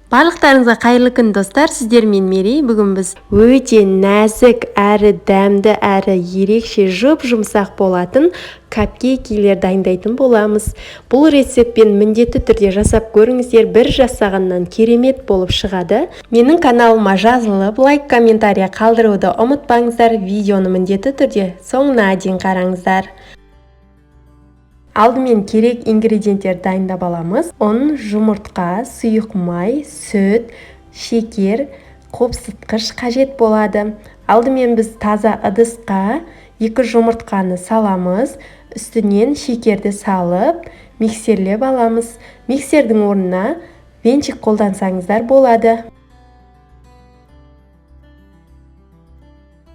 Барлықтарыңызға қайырлы күн достар, сіздермен Мерей. Бүгін біз өте нәзік әрі дәмді әрі ерекше жұмсақ болатын капкейкілер дайындайтын боламыз. Бұл рецептпен міндетті түрде жасап көріңіздер, бір жасағаннан керемет болып шығады. Менің каналыма жазылып, лайк, комментария қалдыруды ұмытпаңыздар. Видеоны міндетті түрде соңына дейін қараңыздар. Алдымен керек ингредиенттер дайындап аламыз. Ұн, жұмыртқа, сұйық май, сүт, шекер, қопсытқыш қажет болады. Алдымен біз таза ыдысқа 2 жұмыртқаны саламыз. Үстінен шекерді салып, миксерлеп аламыз. Миксердің орнына венчик қолдансаңыздар болады.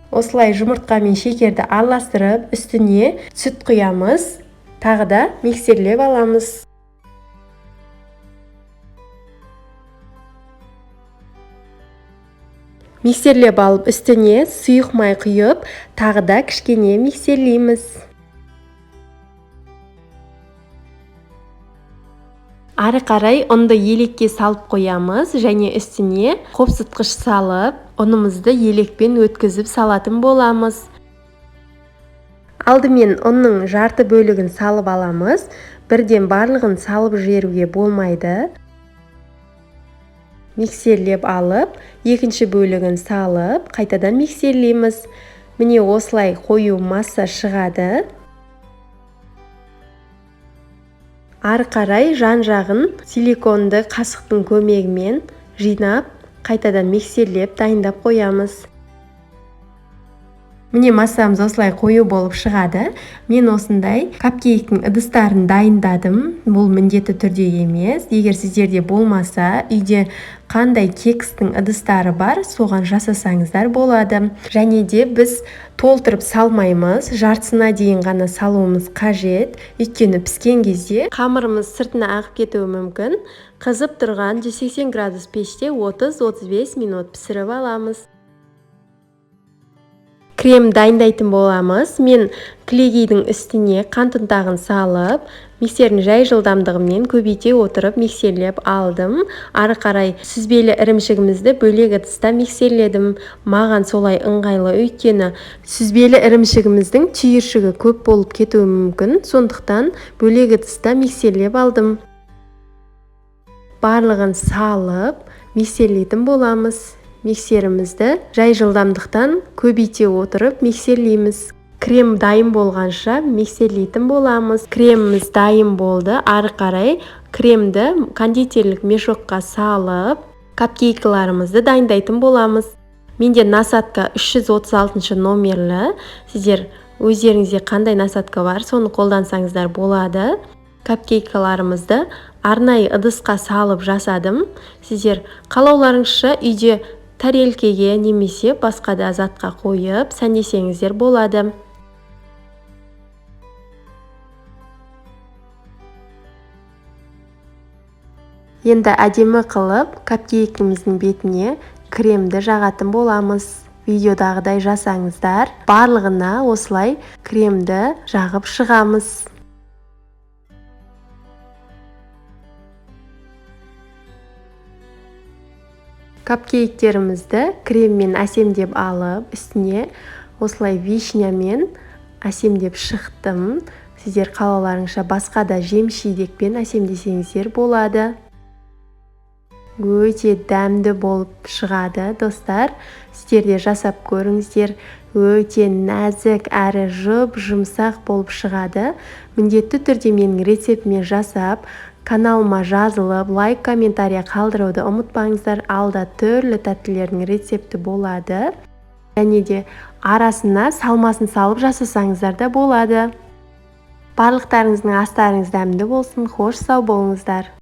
Осылай жұмыртқа мен шекерді араластырып, үстіне сүт құямыз. Тағы да миксерлеп аламыз. Миксерлеп алып, үстіне сұйық май құйып, тағы да кішкене миксерлейміз. Ары қарай ұнды елекке салып қоямыз, және үстіне қопсытқыш салып, ұнымызды елекпен өткізіп салатын боламыз. Алдымен ұнның жарты бөлігін салып аламыз. Бірден барлығын салып жіберуге болмайды. Миксерлеп алып, екінші бөлігін салып, қайтадан миксерлейміз. Міне осылай қою масса шығады. Ары қарай жан-жағын силиконды қасықтың көмегімен жинап, қайтадан миксерлеп дайындап қоямыз. Міне массамыз осылай қою болып шығады. Мен осындай капкейктің ыдыстарын дайындадым. Бұл міндетті түрде емес. Егер сіздерде болмаса, үйде қандай кекстің ыдыстары бар, соған жасасаңыздар болады. Және де біз толтырып салмаймыз. Жартысына дейін ғана салуымыз қажет. Өйткені піскен кезде қамырымыз сыртына ағып кетуі мүмкін. Қызып тұрған 180 градус пеште 30-35 минут пісіріп аламыз. Крем дайындайтын боламыз. Мен кілегейдің үстіне қант ұнтағын салып, миксердің жай жылдамдығымен көбейте отырып миксерлеп алдым. Ары қарай сүзбелі ірімшігімізді бөлек ыдыста миксерледім. Маған солай ыңғайлы, өйткені сүзбелі ірімшігіміздің түйіршігі көп болып кетуі мүмкін. Сондықтан бөлек ыдыста миксерлеп алдым. Барлығын салып, миксерлейтін боламыз. Миксерімізді жай жылдамдықтан көбейте отырып миксерлейміз. Крем дайын болғанша миксерлейтін боламыз. Креміміз дайын болды. Ары қарай кремді кондитерлік мешокқа салып, капкейкаларымызды дайындайтын боламыз. Менде насадка 336 номерлі. Сіздер өздеріңізде қандай насадка бар, соны қолдансаңыздар болады. Капкейкаларымызды арнайы ыдысқа салып жасадым. Сіздер қалауларыңызша үйде тарелкеге немесе басқа да затқа қойып сәндесеңіздер болады. Енді әдемі қылып капкейкіміздің бетіне кремді жағатын боламыз. Видеодағыдай жасаңыздар. Барлығына осылай кремді жағып шығамыз. Капкейктерімізді креммен әсемдеп алып, үстіне осылай вишнямен әсемдеп шықтым. Сіздер қалауларыңызша басқа да жеміс-жидекпен әсемдесеңіздер болады. Өте дәмді болып шығады, достар. Сіздер де жасап көріңіздер. Өте нәзік әрі жұмсақ болып шығады. Міндетті түрде менің рецептіме жасап, каналыма жазылып, лайк, комментария қалдыруды ұмытпаңыздар. Алда түрлі тәттілердің рецепті болады. Және де арасына салмасын салып жасасаңыздар да болады. Барлықтарыңыздың астарыңыз дәмді болсын. Хош сау болыңыздар.